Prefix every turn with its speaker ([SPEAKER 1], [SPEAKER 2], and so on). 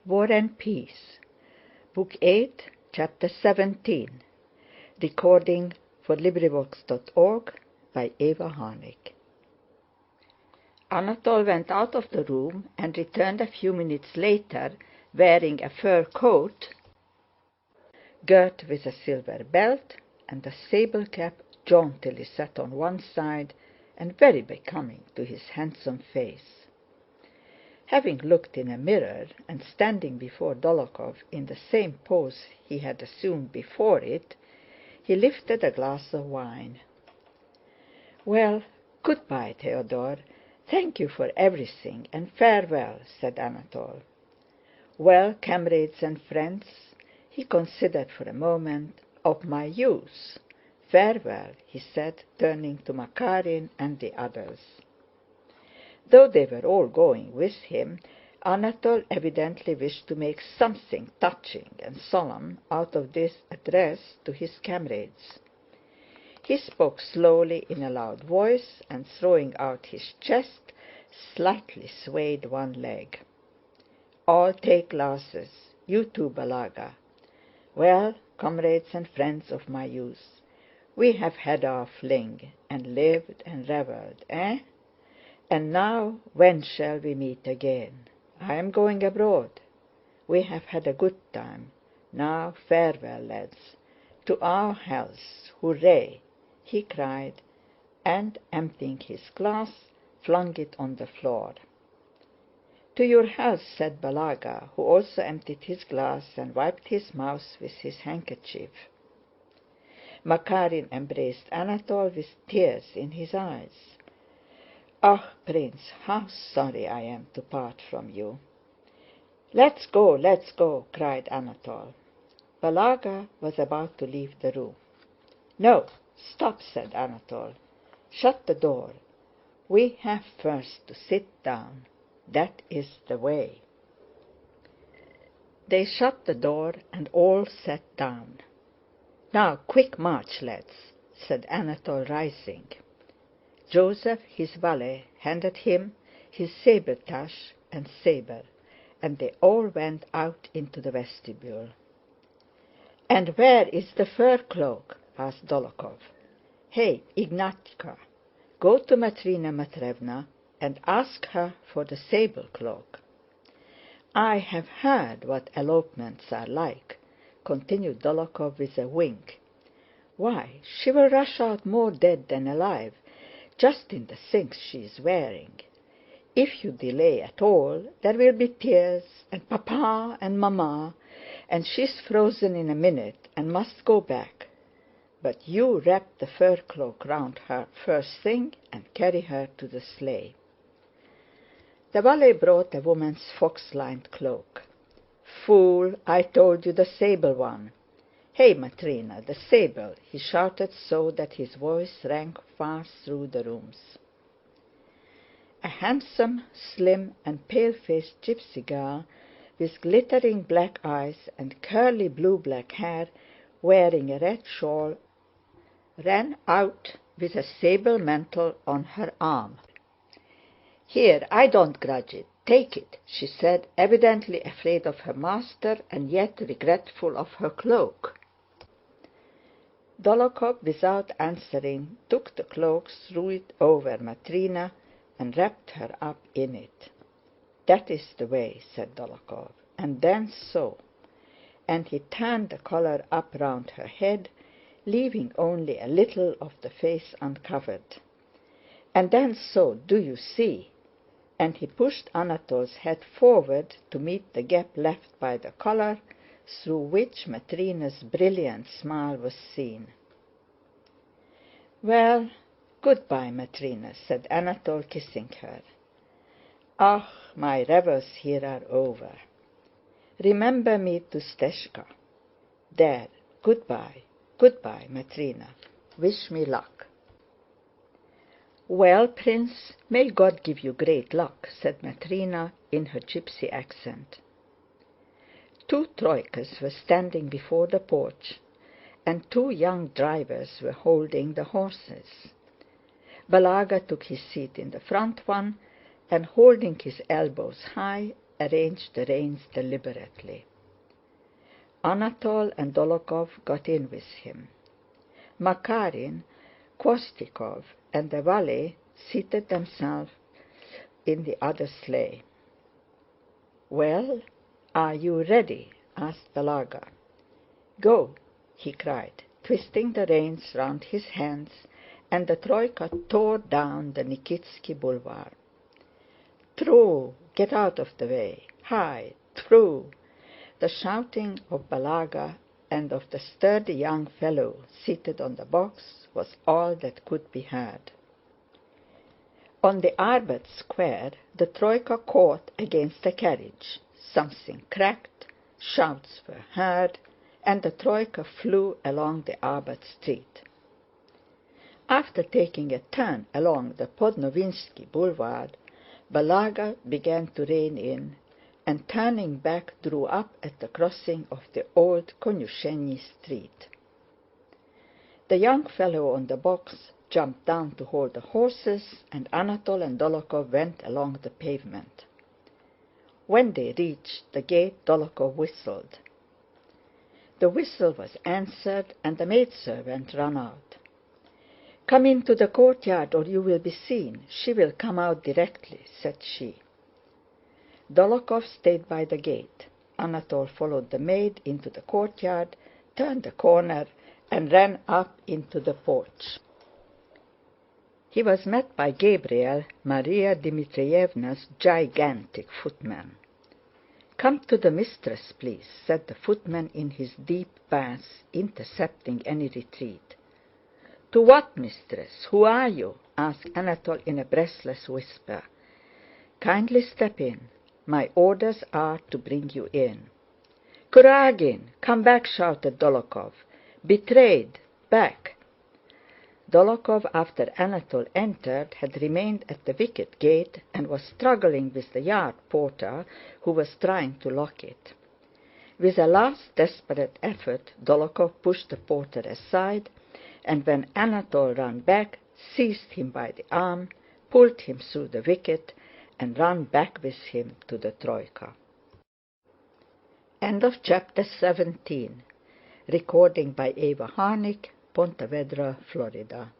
[SPEAKER 1] War and Peace, Book 8, Chapter 17. Recording for LibriVox.org by Eva Harnick. Anatole went out of the room and returned a few minutes later, wearing a fur coat girt with a silver belt and a sable cap jauntily set on one side and very becoming to his handsome face. Having looked in a mirror and standing before Dólokhov in the same pose he had assumed before it, he lifted a glass of wine. "Well, goodbye, Theodore. Thank you for everything, and farewell," said Anatole. "Well, comrades and friends," he considered for a moment, "of my youth. Farewell," he said, turning to Makarin and the others. Though they were all going with him, Anatole evidently wished to make something touching and solemn out of this address to his comrades. He spoke slowly in a loud voice, and throwing out his chest, slightly swayed one leg. "All take glasses. You too, Balaga. Well, comrades and friends of my youth, we have had our fling, and lived and revelled, eh? And now, when shall we meet again? I am going abroad. We have had a good time. Now farewell, lads. To our healths, hooray!" he cried, and, emptying his glass, flung it on the floor. "To your health," said Balaga, who also emptied his glass and wiped his mouth with his handkerchief. Makarin embraced Anatole with tears in his eyes. "Ah, Prince, how sorry I am to part from you!" "Let's go, let's go!" cried Anatole. Balaga was about to leave the room. "No, stop," said Anatole. "Shut the door. We have first to sit down. That is the way." They shut the door and all sat down. "Now, quick march, lads," said Anatole, rising. Joseph, his valet, handed him his sabretache and saber, and they all went out into the vestibule. "And where is the fur cloak?" asked Dólokhov. "Hey, Ignatka, go to Matrina Matrévna and ask her for the sable cloak." "I have heard what elopements are like," continued Dólokhov with a wink. "Why, she will rush out more dead than alive, just in the things she is wearing. If you delay at all, there will be tears, and Papa and Mamma, and she's frozen in a minute and must go back. But you wrap the fur cloak round her first thing and carry her to the sleigh." The valet brought a woman's fox-lined cloak. "Fool, I told you the sable one. Hey, Matrina, the sable!" he shouted so that his voice rang far through the rooms. A handsome, slim, and pale-faced gypsy girl, with glittering black eyes and curly blue-black hair, wearing a red shawl, ran out with a sable mantle on her arm. "Here, I don't grudge it. Take it," she said, evidently afraid of her master and yet regretful of her cloak. Dólokhov, without answering, took the cloak, threw it over Matrina, and wrapped her up in it. "That is the way," said Dólokhov, "and then so," and he turned the collar up round her head, leaving only a little of the face uncovered. "And then so, do you see?" and he pushed Anatole's head forward to meet the gap left by the collar, through which Matrina's brilliant smile was seen. "Well, goodbye, Matrina," said Anatole, kissing her. "Ah, my revels here are over. Remember me to Steshka. There, goodbye, goodbye, Matrina. Wish me luck." "Well, Prince, may God give you great luck," said Matrina in her gypsy accent. Two troikas were standing before the porch, and two young drivers were holding the horses. Balaga took his seat in the front one, and holding his elbows high, arranged the reins deliberately. Anatol and Dólokhov got in with him. Makarin, Khvostikov, and the valet seated themselves in the other sleigh. "Well, are you ready?" asked Balaga. "Go!" he cried, twisting the reins round his hands, and the troika tore down the Nikitsky Boulevard. "Through! Get out of the way! Hi! Through!" The shouting of Balaga and of the sturdy young fellow seated on the box was all that could be heard. On the Arbát Square the troika caught against a carriage. Something cracked, shouts were heard, and the troika flew along the Arbát Street. After taking a turn along the Podnovinsky Boulevard, Balaga began to rein in, and turning back drew up at the crossing of the old Konyusheny Street. The young fellow on the box jumped down to hold the horses, and Anatol and Dólokhov went along the pavement. When they reached the gate, Dólokhov whistled. The whistle was answered, and the maidservant ran out. "Come into the courtyard or you will be seen. She will come out directly," said she. Dólokhov stayed by the gate. Anatol followed the maid into the courtyard, turned the corner, and ran up into the porch. He was met by Gabriel, Maria Dmitrievna's gigantic footman. "Come to the mistress, please," said the footman in his deep bass, intercepting any retreat. "To what mistress? Who are you?" asked Anatol in a breathless whisper. "Kindly step in. My orders are to bring you in." "Kurágin! Come back!" shouted Dólokhov. "Betrayed! Back!" Dólokhov, after Anatol entered, had remained at the wicket gate and was struggling with the yard porter, who was trying to lock it. With a last desperate effort, Dólokhov pushed the porter aside, and when Anatol ran back, seized him by the arm, pulled him through the wicket, and ran back with him to the troika. End of chapter 17. Recording by Eva Harnick, Ponte Vedra, Florida.